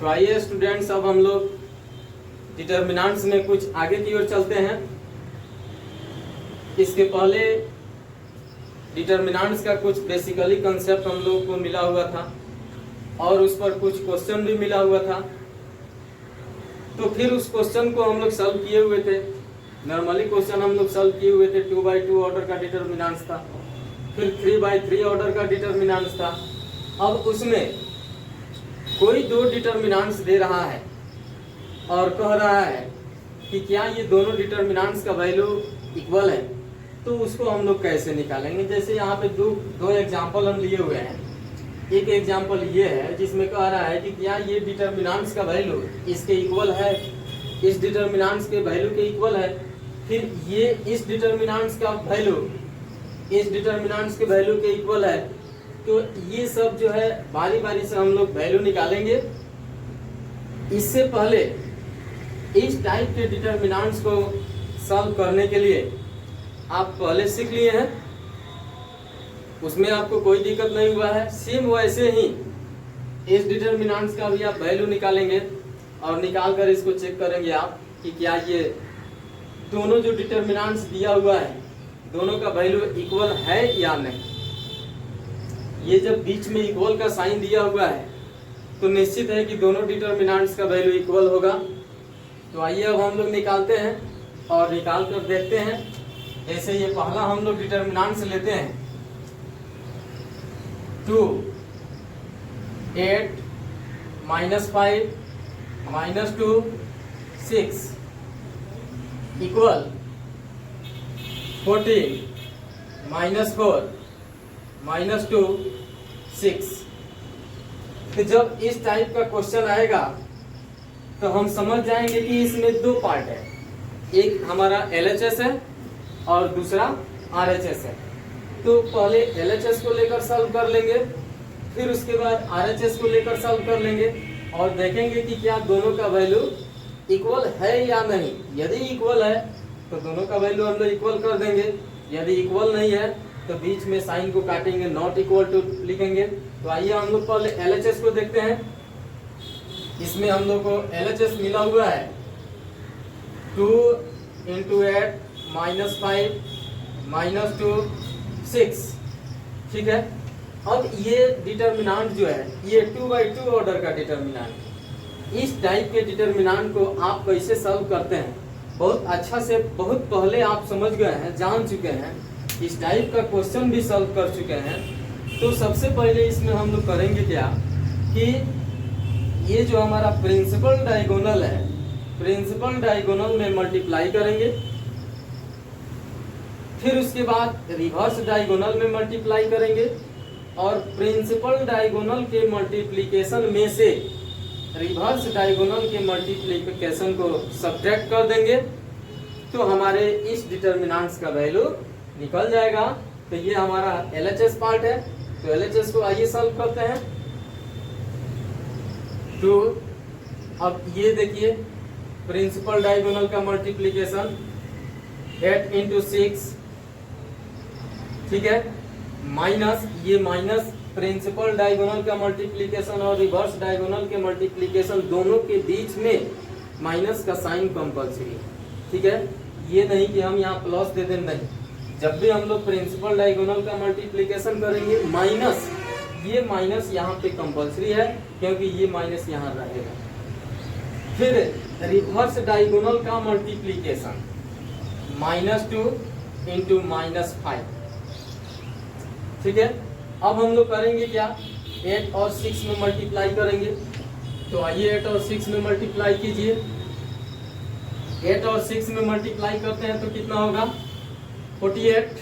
तो आइए स्टूडेंट्स, अब हम लोग डिटर्मिनेंट्स में कुछ आगे की ओर चलते हैं। इसके पहले डिटर्मिनेंट्स का कुछ बेसिकली कंसेप्ट हम लोग को मिला हुआ था और उस पर कुछ क्वेश्चन भी मिला हुआ था। तो फिर उस क्वेश्चन को हम लोग सॉल्व किए हुए थे। नॉर्मली क्वेश्चन हम लोग सॉल्व किए हुए थे, 2/2 ऑर्डर का डिटर्मिनेंट्स था, फिर 3/3 ऑर्डर का डिटर्मिनेंट्स था। अब उसमें कोई दो डिटर्मिनेंट्स दे रहा है और कह रहा है कि क्या ये दोनों डिटर्मिनेंट्स का वैल्यू इक्वल है, तो उसको हम लोग कैसे निकालेंगे। जैसे यहाँ पे दो एग्जांपल हम लिए हुए हैं। एक एग्जांपल ये है जिसमें कह रहा है कि क्या ये डिटर्मिनेंट्स का वैल्यू इसके इक्वल है, इस डिटर्मिनेंट्स के वैल्यू के इक्वल है, फिर ये इस डिटर्मिनेंट्स का वैल्यू इस डिटर्मिनेंट्स के वैल्यू के इक्वल है। तो ये सब जो है बारी बारी से हम लोग वैल्यू निकालेंगे। इससे पहले इस टाइप के डिटर्मिनेंट्स को सॉल्व करने के लिए आप पहले सीख लिए हैं, उसमें आपको कोई दिक्कत नहीं हुआ है। सेम वैसे ही इस डिटर्मिनेंट्स का भी आप वैल्यू निकालेंगे और निकाल कर इसको चेक करेंगे आप कि क्या ये दोनों जो डिटर्मिनेंट्स दिया हुआ है दोनों का वैल्यू इक्वल है या नहीं। ये जब बीच में इक्वल का साइन दिया हुआ है तो निश्चित है कि दोनों डिटर्मिनेंट्स का वैल्यू इक्वल होगा। तो आइए अब हम लोग निकालते हैं और निकाल कर देखते हैं। जैसे ये पहला हम लोग डिटर्मिनेंट्स लेते हैं, 2, 8 -5 -2 6 इक्वल 14 -4 -2 6। तो जब इस टाइप का क्वेश्चन आएगा तो हम समझ जाएंगे कि इसमें दो पार्ट है, एक हमारा LHS है और दूसरा RHS है। तो पहले LHS को लेकर सॉल्व कर लेंगे, फिर उसके बाद RHS को लेकर सॉल्व कर लेंगे और देखेंगे कि क्या दोनों का वैल्यू इक्वल है या नहीं। यदि इक्वल है तो दोनों का वैल्यू हम लोग इक्वल कर देंगे, यदि इक्वल नहीं है तो बीच में साइन को काटेंगे, नॉट इक्वल टू लिखेंगे। तो आइए हम लोग पहले LHS को देखते हैं। इसमें हम लोग को LHS मिला हुआ है 2 × 8 -5 -2 6। ठीक है। अब ये डिटर्मिनेंट जो है ये 2/2 ऑर्डर का डिटर्मिनेंट। इस टाइप के डिटर्मिनेंट को आप कैसे सॉल्व करते हैं बहुत अच्छा से, बहुत पहले आप समझ गए हैं, जान चुके हैं, इस टाइप का क्वेश्चन भी सॉल्व कर चुके हैं। तो सबसे पहले इसमें हम लोग करेंगे क्या कि ये जो हमारा प्रिंसिपल डायगोनल है, प्रिंसिपल डायगोनल में मल्टीप्लाई करेंगे, फिर उसके बाद रिवर्स डायगोनल में मल्टीप्लाई करेंगे और प्रिंसिपल डायगोनल के मल्टीप्लिकेशन में से रिवर्स डायगोनल के मल्टीप्लिकेशन को सब्ट्रैक्ट कर देंगे तो हमारे इस डिटर्मिनेंट्स का वैल्यू निकल जाएगा। तो ये हमारा LHS पार्ट है। तो LHS को आइए सॉल्व करते हैं। तो अब ये देखिए प्रिंसिपल डायगोनल का मल्टीप्लिकेशन 8 × 6, ठीक है, माइनस ये माइनस प्रिंसिपल डायगोनल का मल्टीप्लिकेशन और रिवर्स डायगोनल के मल्टीप्लिकेशन दोनों के बीच में माइनस का साइन कंपल्सरी है। ठीक है, ये नहीं कि हम यहाँ प्लस दे दें, नहीं। जब भी हम लोग प्रिंसिपल डायगोनल का मल्टीप्लिकेशन करेंगे माइनस, ये माइनस यहाँ पे कंपल्सरी है क्योंकि ये माइनस यहाँ रहेगा। फिर रिवर्स डायगोनल का मल्टीप्लिकेशन -2 × -5। ठीक है। अब हम लोग करेंगे क्या, 8 और 6 में मल्टीप्लाई करेंगे। तो आइए 8 और 6 में मल्टीप्लाई कीजिए। 8 और 6 में मल्टीप्लाई करते हैं तो कितना होगा, 48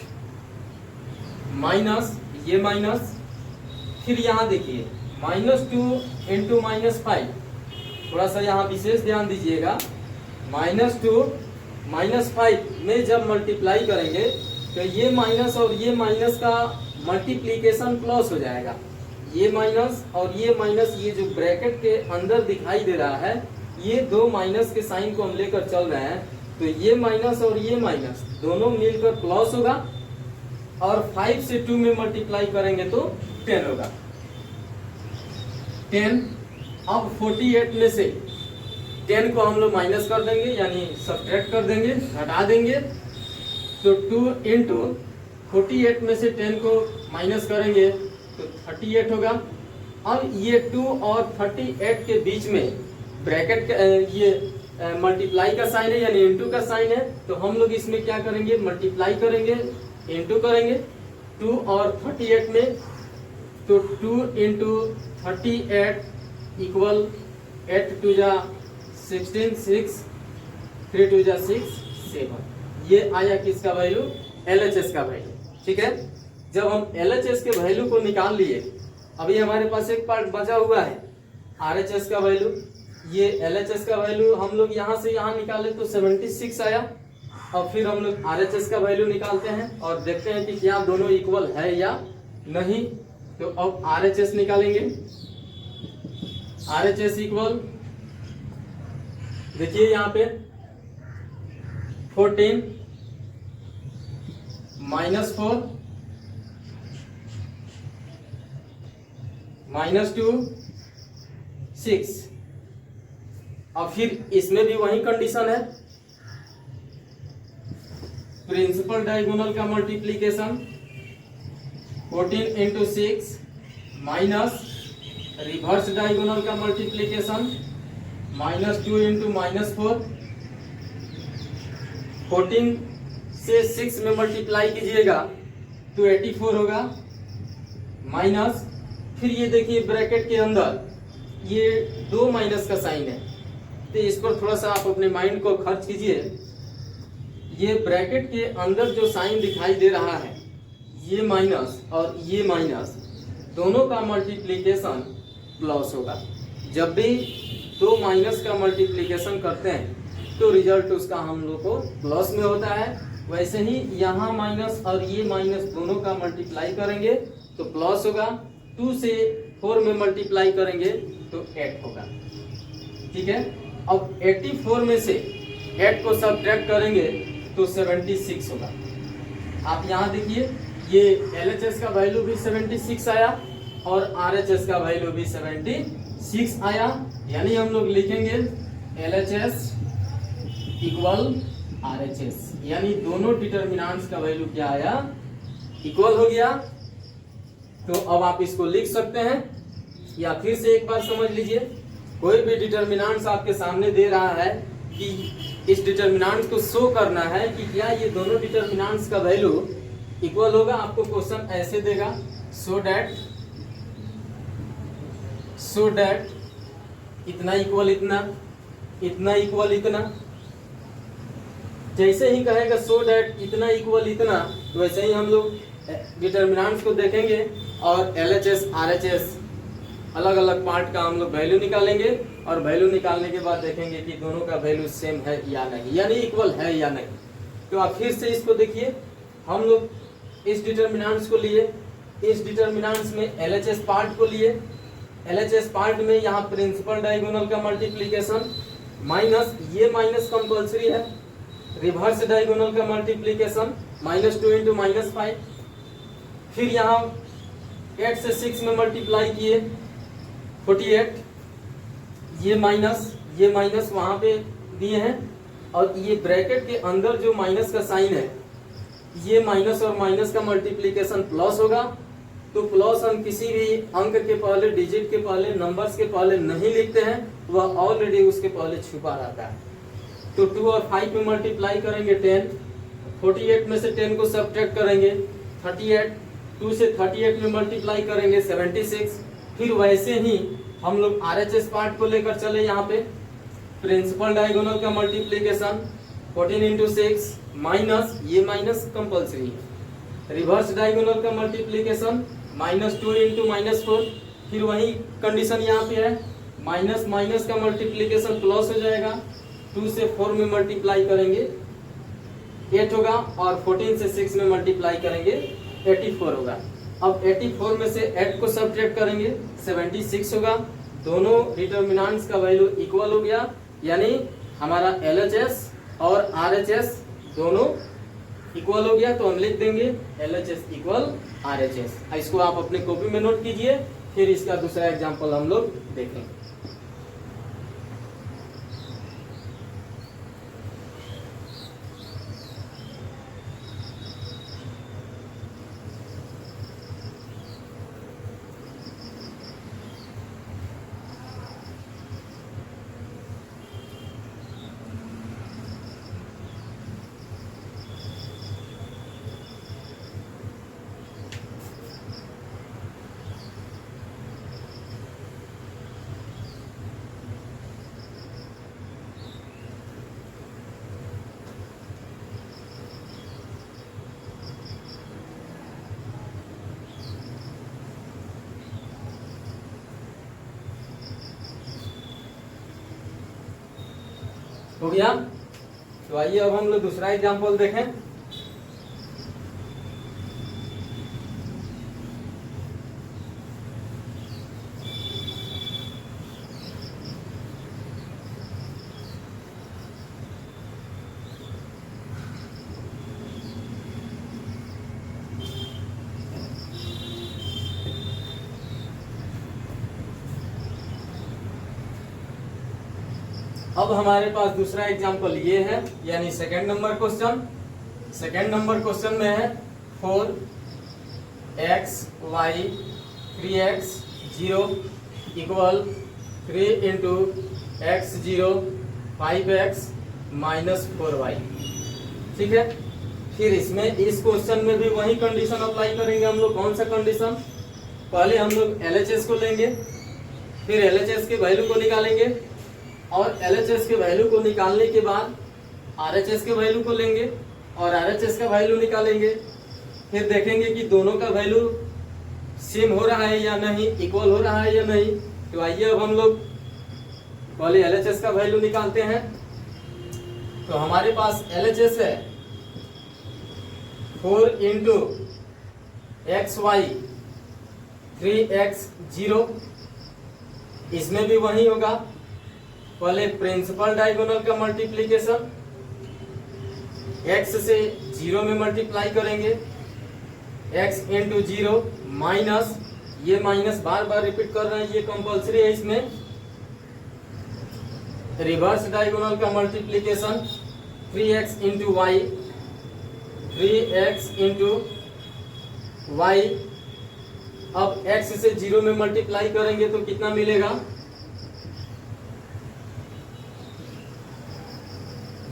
माइनस ये माइनस, फिर यहाँ देखिए -2 × -5। थोड़ा सा यहाँ विशेष ध्यान दीजिएगा, -2 -5 में जब मल्टीप्लाई करेंगे तो ये माइनस और ये माइनस का मल्टीप्लिकेशन प्लस हो जाएगा। ये माइनस और ये माइनस, ये जो ब्रैकेट के अंदर दिखाई दे रहा है, ये दो माइनस के साइन को हम लेकर चल रहे हैं। तो ये माइनस और ये माइनस दोनों मिलकर प्लस होगा और 5 से 2 में मल्टीप्लाई करेंगे तो 10 होगा। 10 अब 48 में से 10 को हम लोग माइनस कर देंगे, यानी सब्ट्रैक्ट कर देंगे, घटा देंगे। तो 2 इंटू 48 में से 10 को माइनस करेंगे तो 38 होगा। अब ये 2 और 38 के बीच में ब्रैकेट ये मल्टीप्लाई का साइन है, यानी इंटू का साइन है। तो हम लोग इसमें क्या करेंगे, मल्टीप्लाई करेंगे, इंटू करेंगे 2 और 38 में। तो 2 इंटू 38 इक्वल 8 टू जा 16, 6, 3 टू जा 6, 7। ये आया किसका वैल्यू, LHS का वैल्यू। ठीक है, जब हम LHS के वैल्यू को निकाल लिए, अभी हमारे पास एक पार्ट बचा हुआ है RHS का वैल्यू। ये LHS का वैल्यू हम लोग यहाँ से यहाँ निकाले तो 76 आया। और फिर हम लोग RHS का वैल्यू निकालते हैं और देखते हैं कि क्या दोनों इक्वल है या नहीं। तो अब RHS निकालेंगे। RHS इक्वल, देखिए यहाँ पे 14 माइनस 4 माइनस 2 6। और फिर इसमें भी वही कंडीशन है, प्रिंसिपल डायगोनल का multiplication 14 into 6 minus reverse diagonal का मल्टीप्लीकेशन माइनस 2 इंटू माइनस 4। 14 से 6 में मल्टीप्लाई कीजिएगा तो 84 होगा, माइनस फिर ये देखिए ब्रैकेट के अंदर ये 2 माइनस का साइन है। तो इस पर थोड़ा सा आप अपने माइंड को खर्च कीजिए। ये ब्रैकेट के अंदर जो साइन दिखाई दे रहा है, ये माइनस और ये माइनस दोनों का मल्टीप्लिकेशन प्लस होगा। जब भी 2 माइनस का मल्टीप्लिकेशन करते हैं तो रिजल्ट उसका हम लोग को प्लस में होता है। वैसे ही यहाँ माइनस और ये माइनस दोनों का मल्टीप्लाई करेंगे तो प्लस होगा। 2 से 4 में मल्टीप्लाई करेंगे तो 8 होगा। ठीक है, अब 84 में से 8 को सब्ट्रैक्ट करेंगे तो 76 होगा। आप यहाँ देखिए, ये LHS का वैल्यू भी 76 आया और RHS का वैल्यू भी 76 आया। यानी हम लोग लिखेंगे LHS इक्वल RHS, यानी दोनों डिटर्मिनेंट्स का वैल्यू क्या आया, इक्वल हो गया। तो अब आप इसको लिख सकते हैं, या फिर से एक बार समझ लीजिए, कोई भी डिटर्मिनेंट्स आपके सामने दे रहा है कि इस डिटर्मिनेंट्स को शो करना है कि क्या ये दोनों डिटर्मिनेंट्स का वैल्यू इक्वल होगा। आपको क्वेश्चन ऐसे देगा, सो दैट इतना इक्वल इतना, इतना इक्वल इतना। जैसे ही कहेगा सो दैट इतना इक्वल इतना, तो वैसे ही हम लोग डिटर्मिनेंट्स को देखेंगे और LHS RHS अलग अलग पार्ट का हम लोग वैल्यू निकालेंगे और वैल्यू निकालने के बाद देखेंगे कि दोनों का वैल्यू सेम है या नहीं, यानी इक्वल है या नहीं। तो आप फिर से इसको देखिए, हम लोग इस डिटर्मिनेंट्स को लिए, इस डिटर्मिनेंट्स में LHS पार्ट को लिए। LHS पार्ट में यहाँ प्रिंसिपल डायगोनल का मल्टीप्लीकेशन माइनस, ये माइनस कंपल्सरी है, रिवर्स डायगोनल का मल्टीप्लीकेशन -2 इंटू -5। फिर यहाँ 8 से 6 में मल्टीप्लाई किए 48, ये माइनस वहां पे दिए हैं और ये ब्रैकेट के अंदर जो माइनस का साइन है, ये माइनस और माइनस का मल्टीप्लीकेशन प्लस होगा। तो प्लस हम किसी भी अंक के पहले, डिजिट के पहले, नंबर्स के पहले नहीं लिखते हैं, वह ऑलरेडी उसके पहले छुपा रहता है। तो 2 और 5 में मल्टीप्लाई करेंगे 10, 48 में से 10 को सब्ट्रैक्ट करेंगे 38, 2 से 38 में मल्टीप्लाई करेंगे 76। फिर वैसे ही हम लोग RHS पार्ट को लेकर चले, यहाँ पे प्रिंसिपल डायगोनल का मल्टीप्लीकेशन 14 इंटू 6 माइनस, ये माइनस कंपल्सरी है, रिवर्स डायगोनल का मल्टीप्लीकेशन -2 इंटू -4। फिर वही कंडीशन यहाँ पे है, माइनस माइनस का मल्टीप्लीकेशन प्लस हो जाएगा। 2 से 4 में मल्टीप्लाई करेंगे 8 होगा और 14 से 6 में मल्टीप्लाई करेंगे 84 होगा। अब 84 में से 8 को सब्ट्रैक्ट करेंगे 76 होगा। दोनों डिटर्मिनेंट्स का वैल्यू इक्वल हो गया, यानी हमारा LHS और RHS दोनों इक्वल हो गया। तो हम लिख देंगे LHS इक्वल RHS। इसको आप अपने कॉपी में नोट कीजिए, फिर इसका दूसरा एग्जांपल हम लोग देखेंगे। हो गया। तो आइए अब हम लोग दूसरा एग्जाम्पल देखें। अब हमारे पास दूसरा एग्जाम्पल ये है, यानी second number question. Second number question में है 4x y 3x 0 equal 3 into x 0 5x minus 4y। ठीक है। फिर इसमें इस क्वेश्चन में भी वही कंडीशन अप्लाई करेंगे हम लोग। कौन सा कंडीशन? पहले हम लोग LHS को लेंगे, फिर LHS के वैल्यू को निकालेंगे, और LHS के वैल्यू को निकालने के बाद RHS के वैल्यू को लेंगे और RHS का वैल्यू निकालेंगे। फिर देखेंगे कि दोनों का वैल्यू सेम हो रहा है या नहीं, इक्वल हो रहा है या नहीं। तो आइए अब हम लोग पहले LHS का वैल्यू निकालते हैं। तो हमारे पास LHS है 4 इंटू एक्स वाई 3x 0। इसमें भी वही होगा, पहले प्रिंसिपल डायगोनल का मल्टीप्लीकेशन, x से 0 में मल्टीप्लाई करेंगे, x इंटू 0 माइनस, ये माइनस बार बार रिपीट कर रहे हैं, ये कंपल्सरी है इसमें। रिवर्स डायगोनल का multiplication 3x into Y 3x into Y. अब x से 0 में मल्टीप्लाई करेंगे तो कितना मिलेगा?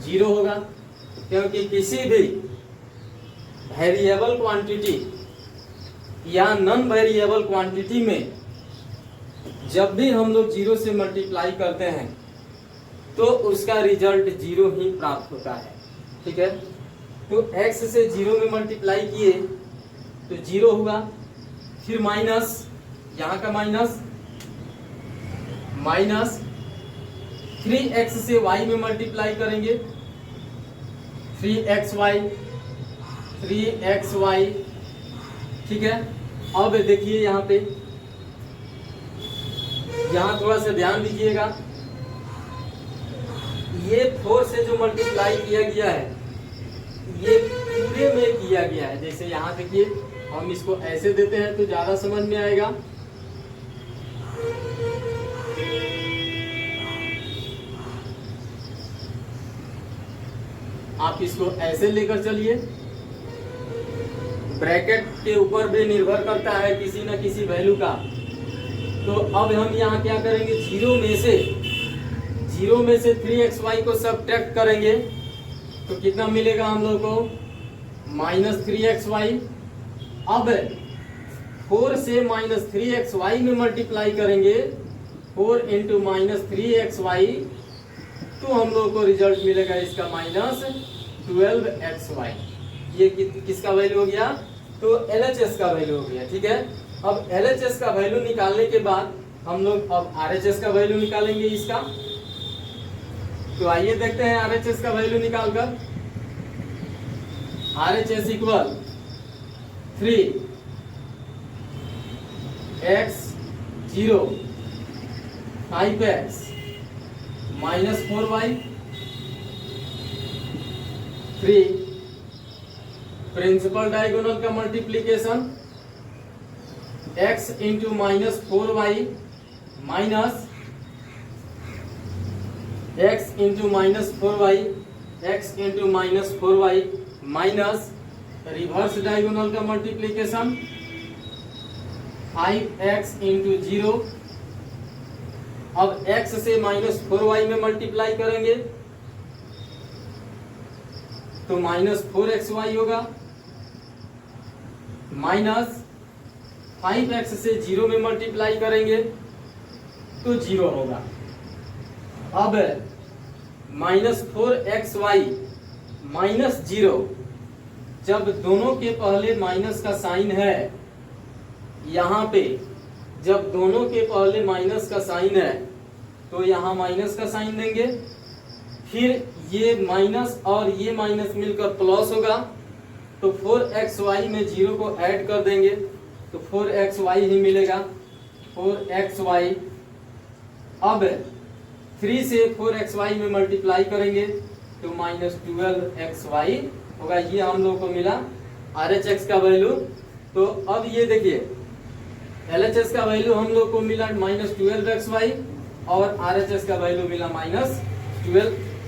0 होगा, क्योंकि किसी भी वेरिएबल क्वांटिटी या नॉन वेरिएबल क्वांटिटी में जब भी हम लोग 0 से मल्टीप्लाई करते हैं तो उसका रिजल्ट 0 ही प्राप्त होता है। ठीक है। तो x से 0 में मल्टीप्लाई किए तो 0 हुआ, फिर माइनस, यहाँ का माइनस, माइनस 3x से y में मल्टीप्लाई करेंगे, 3xy 3xy। ठीक है। अब देखिए यहाँ पे, यहाँ थोड़ा सा ध्यान दीजिएगा, ये 4 से जो मल्टीप्लाई किया गया है ये पूरे में किया गया है। जैसे यहाँ देखिए, हम इसको ऐसे देते हैं तो ज्यादा समझ में आएगा। आप इसको ऐसे लेकर चलिए, ब्रैकेट के ऊपर भी निर्भर करता है किसी न किसी वैल्यू का। तो अब हम यहाँ क्या करेंगे, 0 में से 3xy को सब्ट्रैक्ट करेंगे तो कितना मिलेगा हम लोग को? Minus 3xy। अब 4 से माइनस 3xy में मल्टीप्लाई करेंगे, 4 इंटू माइनस 3xy, तो हम लोग को रिजल्ट मिलेगा इसका माइनस 12xy। ये किसका वैल्यू हो गया? तो LHS का वैल्यू हो गया। ठीक है। अब LHS का वैल्यू निकालने के बाद हम लोग अब RHS का वैल्यू निकालेंगे इसका। तो आइए देखते हैं RHS का वैल्यू निकालकर। RHS equal 3x 0 5x minus 4y 3 principal diagonal का multiplication x into minus 4y minus x into minus 4y x into minus 4y minus reverse diagonal का मल्टीप्लीकेशन 5x इंटू 0। अब x से minus 4y में multiply करेंगे तो minus 4xy होगा, minus 5x से 0 में मल्टीप्लाई करेंगे तो 0 होगा। अब माइनस 4xy माइनस 0, जब दोनों के पहले माइनस का साइन है, यहाँ पे जब दोनों के पहले माइनस का साइन है तो यहाँ माइनस का साइन देंगे, फिर ये माइनस और ये माइनस मिलकर प्लस होगा, तो 4xy में 0 को ऐड कर देंगे तो 4xy ही मिलेगा, 4xy। अब 3 से 4xy में मल्टीप्लाई करेंगे तो -12xy होगा। ये हम लोग को मिला RHX का वैल्यू। तो अब ये देखिए LHS का वैल्यू हम लोग को मिला -12xy और RHS का वैल्यू मिला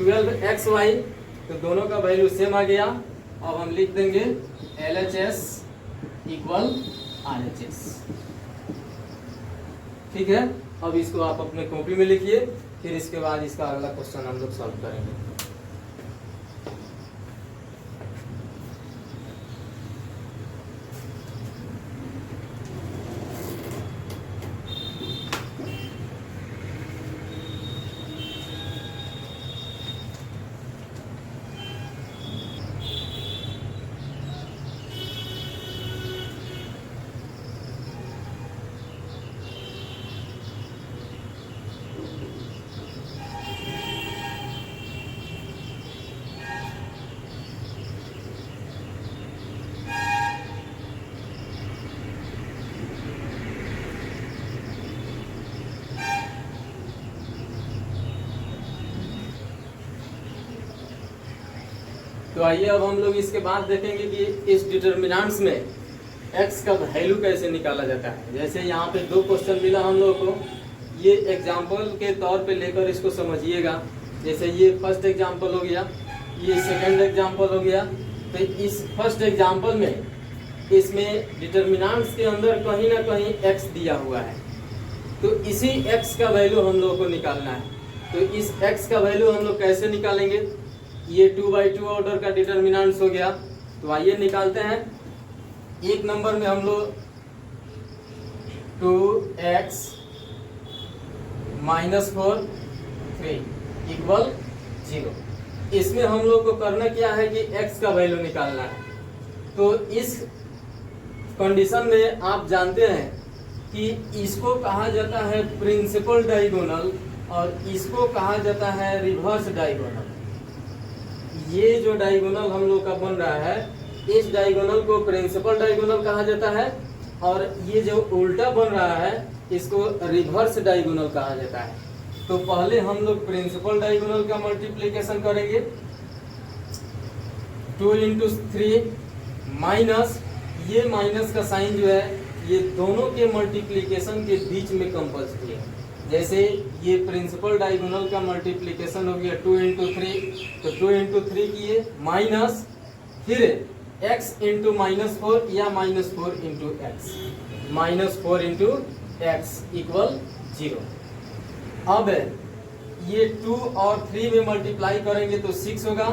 -12xy। तो दोनों का वैल्यू सेम आ गया। अब हम लिख देंगे LHS इक्वल RHS। ठीक है, अब इसको आप अपने कॉपी में लिखिए, फिर इसके बाद इसका अगला क्वेश्चन हम लोग सॉल्व करेंगे। तो आइए अब हम लोग इसके बाद देखेंगे कि इस डिटर्मिनेंट्स में x का वैल्यू कैसे निकाला जाता है। जैसे यहाँ पे दो क्वेश्चन मिला हम लोग को, ये एग्जाम्पल के तौर पे लेकर इसको समझिएगा। जैसे ये फर्स्ट एग्जाम्पल हो गया, ये सेकंड एग्जाम्पल हो गया। तो इस फर्स्ट एग्जाम्पल में इसमें डिटर्मिनेंट्स के अंदर कहीं ना कहीं x दिया हुआ है, तो इसी x का वैल्यू हम लोग को निकालना है। तो इस x का वैल्यू हम लोग कैसे निकालेंगे, ये 2/2 ऑर्डर का डिटर्मिनेंट्स हो गया। तो आइए निकालते हैं। एक नंबर में हम लोग 2x -4 3 इक्वल 0, इसमें हम लोग को करना क्या है कि x का वैल्यू निकालना है। तो इस कंडीशन में आप जानते हैं कि इसको कहा जाता है प्रिंसिपल डायगोनल और इसको कहा जाता है रिवर्स डायगोनल। ये जो डायगोनल हम लोग का बन रहा है, इस डायगोनल को प्रिंसिपल डायगोनल कहा जाता है और ये जो उल्टा बन रहा है इसको रिवर्स डायगोनल कहा जाता है। तो पहले हम लोग प्रिंसिपल डायगोनल का मल्टीप्लिकेशन करेंगे, 2 × 3 माइनस, ये माइनस का साइन जो है ये दोनों के मल्टीप्लिकेशन के बीच में कंपल्सरी है। जैसे ये प्रिंसिपल डायगोनल का मल्टीप्लिकेशन हो गया 2 × 3, तो 2 × 3 किए माइनस, फिर x × -4 या -4 × x, -4 × x इक्वल 0। अब ये 2 और 3 में मल्टीप्लाई करेंगे तो 6 होगा,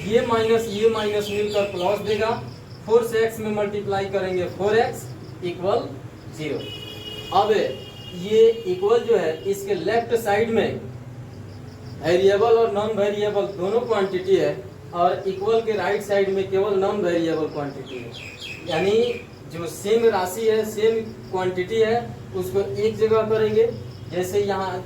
ये माइनस मिलकर प्लस देगा, 4 से x में मल्टीप्लाई करेंगे 4x इक्वल 0। अब ये इक्वल जो है इसके लेफ्ट साइड में वेरिएबल और नॉन वेरिएबल दोनों क्वांटिटी है और इक्वल के राइट साइड में केवल नॉन वेरिएबल क्वांटिटी है। यानी जो सेम राशि है, सेम क्वांटिटी है, उसको एक जगह करेंगे। जैसे यहाँ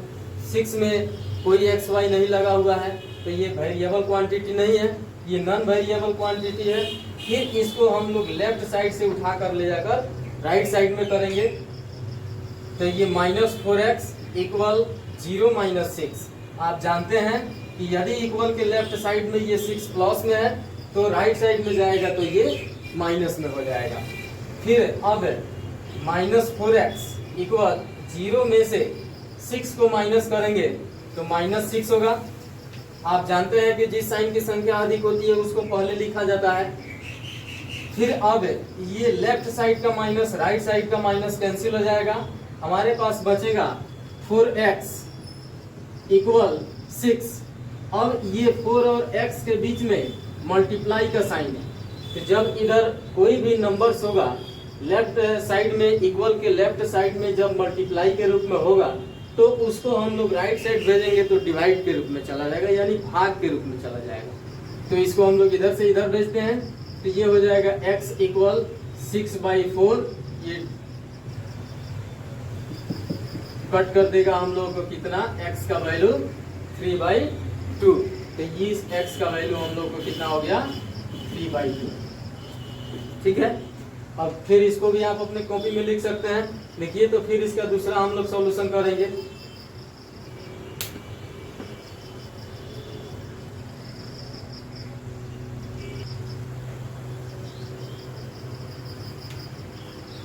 6 में कोई xy नहीं लगा हुआ है तो ये वेरिएबल क्वांटिटी नहीं है, ये नॉन वेरिएबल क्वांटिटी है। फिर इसको हम लोग लेफ्ट साइड से उठा कर ले जाकर राइट साइड में करेंगे तो ये -4x इक्वल 0 - 6। आप जानते हैं कि यदि इक्वल के लेफ्ट साइड में ये 6 प्लस में है तो राइट साइड में जाएगा तो ये माइनस में हो जाएगा। फिर अब -4x इक्वल 0 में से 6 को माइनस करेंगे तो -6 होगा। आप जानते हैं कि जिस साइन की संख्या अधिक होती है उसको पहले लिखा जाता है। फिर अब ये लेफ्ट साइड का माइनस राइट साइड का माइनस कैंसिल हो जाएगा, हमारे पास बचेगा 4x इक्वल 6। अब ये 4 और x के बीच में मल्टीप्लाई का साइन है, तो जब इधर कोई भी नंबर्स होगा लेफ्ट साइड में, इक्वल के लेफ्ट साइड में जब मल्टीप्लाई के रूप में होगा तो उसको हम लोग राइट साइड भेजेंगे तो डिवाइड के रूप में चला जाएगा, यानी भाग के रूप में चला जाएगा। तो इसको हम लोग इधर से इधर भेजते हैं तो ये हो जाएगा x इक्वल 6/4। ये कट कर देगा हम लोग को कितना, x का वैल्यू 3/2। तो इस x का वैल्यू हम लोग को कितना हो गया 3/2। ठीक है, अब फिर इसको भी आप अपने कॉपी में लिख सकते हैं। देखिए तो फिर इसका दूसरा हम लोग सॉल्यूशन करेंगे।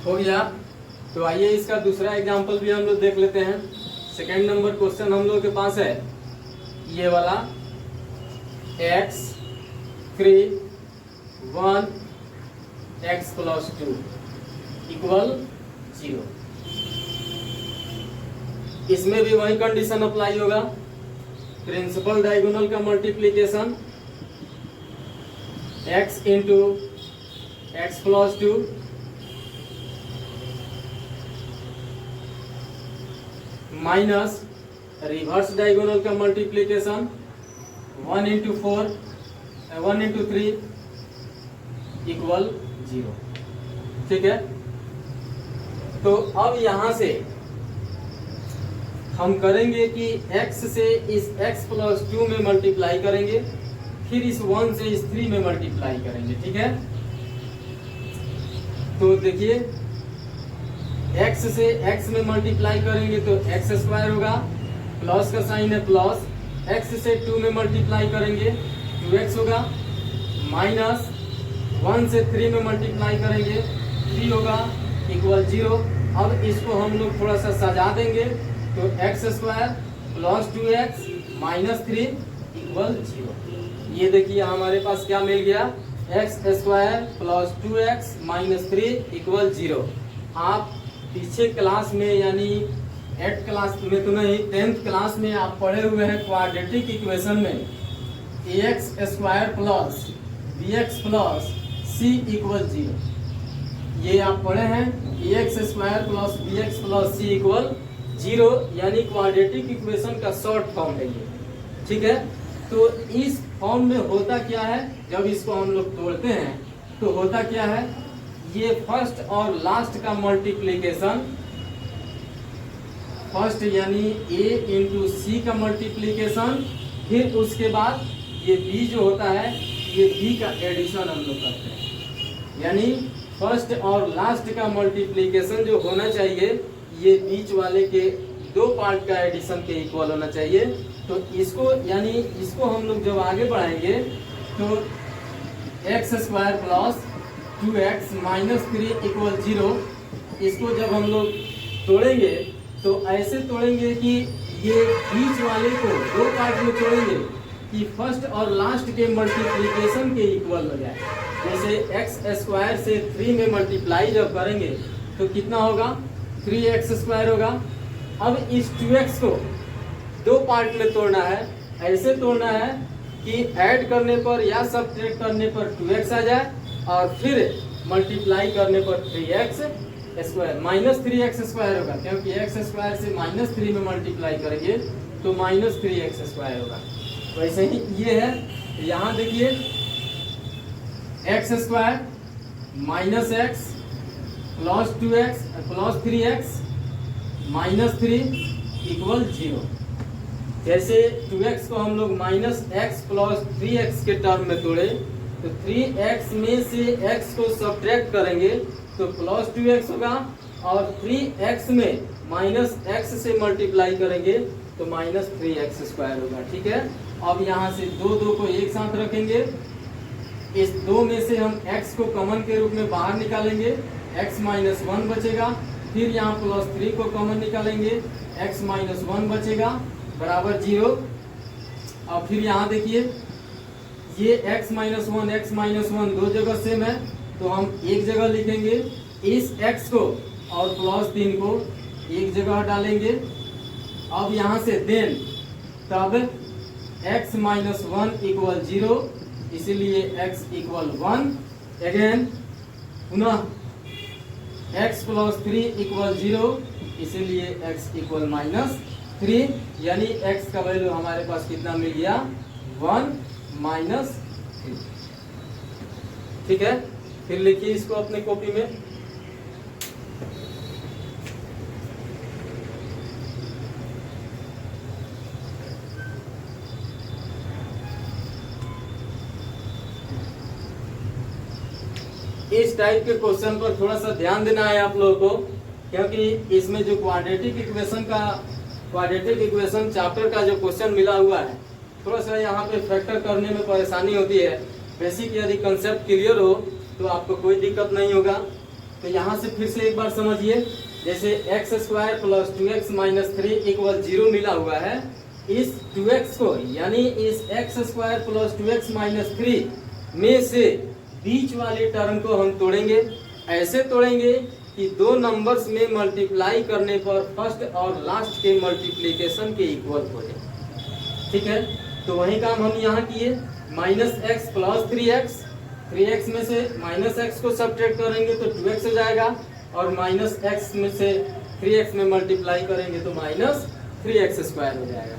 हो गया, तो आइए इसका दूसरा एग्जांपल भी हम लोग देख लेते हैं। सेकंड नंबर क्वेश्चन हम लोग के पास है ये वाला x 3 1 x + 2 = 0। इसमें भी वही कंडीशन अप्लाई होगा, प्रिंसिपल डायगोनल का multiplication x × x + 2 minus reverse diagonal का मल्टीप्लीकेशन 1 × 4 1 × 3 = 0। ठीक है, तो अब यहां से हम करेंगे कि x से इस x + 2 में मल्टीप्लाई करेंगे, फिर इस 1 से इस 3 में मल्टीप्लाई करेंगे। ठीक है, तो देखिए x से x में मल्टीप्लाई करेंगे तो x² होगा, प्लस का साइन है प्लस, x से 2 में मल्टीप्लाई करेंगे 2x होगा, माइनस 1 से 3 में मल्टीप्लाई करेंगे 3 होगा = 0। अब इसको हम लोग थोड़ा सा सजा देंगे तो x² + 2x - 3 = 0। ये देखिए हमारे पास क्या मिल गया, x² + 2x - 3 = 0। आप पीछे क्लास में यानी 8th क्लास में तो नहीं 10th क्लास में आप पढ़े हुए हैं क्वाड्रेटिक इक्वेशन में ax² + bx + c = 0। ये आप पढ़े हैं ax² + bx + c = 0, यानी क्वाड्रेटिक इक्वेशन का शॉर्ट फॉर्म है ये। ठीक है, तो इस फॉर्म में होता क्या है, जब इसको हम लोग तोड़ते हैं तो होता क्या है, ये फर्स्ट और लास्ट का मल्टीप्लीकेशन, फर्स्ट यानी a × c का मल्टीप्लीकेशन, फिर उसके बाद ये b जो होता है ये b का एडिशन हम लोग करते हैं। यानी फर्स्ट और लास्ट का मल्टीप्लीकेशन जो होना चाहिए ये बीच वाले के दो पार्ट का एडिशन के इक्वल होना चाहिए। तो इसको यानी इसको हम लोग जब आगे बढ़ाएंगे तो x² + 2x - 3 = 0। इसको जब हम लोग तोड़ेंगे तो ऐसे तोड़ेंगे कि ये बीच वाले को दो पार्ट में तोड़ेंगे कि फर्स्ट और लास्ट के मल्टीप्लीकेशन के इक्वल हो जाए। जैसे x² से 3 में मल्टीप्लाई जब करेंगे तो कितना होगा, 3x² होगा। अब इस 2x को दो पार्ट में तोड़ना है, ऐसे तोड़ना है कि ऐड करने पर या सब्ट्रैक्ट करने पर 2x आ जाए और फिर मल्टीप्लाई करने पर 3x² -3x² होगा, क्योंकि x² से -3 में मल्टीप्लाई करेंगे तो -3x² होगा। वैसे ही ये है, यहाँ देखिए x² -x + 2x + 3x -3 = 0। जैसे 2x को हम लोग -x + 3x के टर्म में तोड़े तो 3x में से x को सब्ट्रैक्ट करेंगे तो +2x होगा, और 3x में -x से मल्टीप्लाई करेंगे तो -3x² होगा। ठीक है, अब यहाँ से दो को एक साथ रखेंगे, इस 2 में से हम x को कॉमन के रूप में बाहर निकालेंगे, x - 1 बचेगा, फिर यहाँ +3 को कॉमन निकालेंगे, x - 1 बचेगा बराबर 0। और फिर यहाँ देखिए ये x - 1 दो जगह सेम है तो हम एक जगह लिखेंगे, इस x को और +3 को एक जगह डालेंगे। अब यहाँ से देन तब x - 1 = 0, इसीलिए x = 1। अगेन पुनः x + 3 = 0, इसीलिए x = -3, यानी x का वैल्यू हमारे पास कितना मिल गया, 1 - 3। ठीक है, फिर लिखिए इसको अपने कॉपी में। इस टाइप के क्वेश्चन पर थोड़ा सा ध्यान देना है आप लोगों को, क्योंकि इसमें जो क्वाड्रेटिक इक्वेशन चैप्टर का जो क्वेश्चन मिला हुआ है, थोड़ा सा यहाँ पे फैक्टर करने में परेशानी होती है। बेसिक यदि कंसेप्ट क्लियर हो तो आपको कोई दिक्कत नहीं होगा। तो यहाँ से फिर से एक बार समझिए, जैसे x square plus 2x minus 3 equal 0 मिला हुआ है, इस 2x को यानी इस x square plus 2x minus 3 में से बीच वाले टर्म को हम तोड़ेंगे। ऐसे तोड़ेंगे कि दो नंबर्स में मल्टीप्लाई करने पर फर्स्ट और लास्ट के मल्टीप्लीकेशन के इक्वल हो जाए। ठीक है, तो वही काम हम यहाँ किए। माइनस एक्स प्लस 3x में से माइनस एक्स को सब्ट्रैक्ट करेंगे तो 2x हो जाएगा, और माइनस एक्स में से 3x में मल्टीप्लाई करेंगे तो माइनस 3x स्क्वायर हो जाएगा।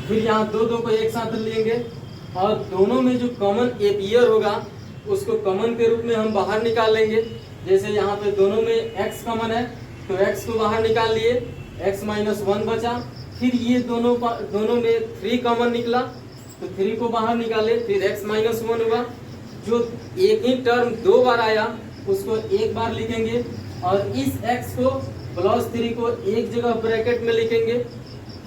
फिर यहाँ दो को एक साथ लेंगे और दोनों में जो कॉमन एपियर होगा उसको कॉमन के रूप में हम बाहर निकाल लेंगे। जैसे यहाँ पे दोनों में x कॉमन है तो x को बाहर निकाल लिए, x माइनस 1 बचा। फिर ये दोनों में 3 कॉमन निकला तो 3 को बाहर निकाले, फिर x माइनस 1 हुआ। जो एक ही टर्म 2 बार आया उसको एक बार लिखेंगे, और इस x को प्लस 3 को एक जगह ब्रैकेट में लिखेंगे।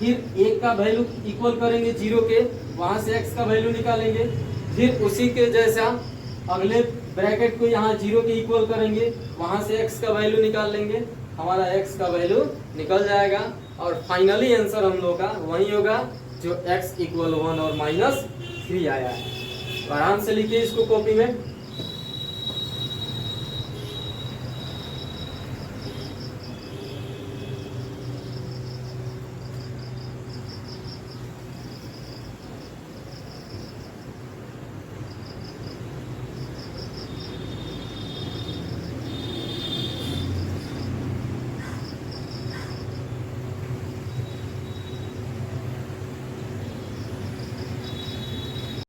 फिर एक का वैल्यू इक्वल करेंगे 0 के, वहां से x का वैल्यू निकालेंगे। फिर उसी के जैसा अगले ब्रैकेट को यहाँ 0 के इक्वल करेंगे, वहां से x का वैल्यू निकाल लेंगे, हमारा x का वैल्यू निकल जाएगा। और फाइनली आंसर हम लोग का वही होगा जो x इक्वल 1 और माइनस 3 आया है। तो आराम से लिखिए इसको कॉपी में।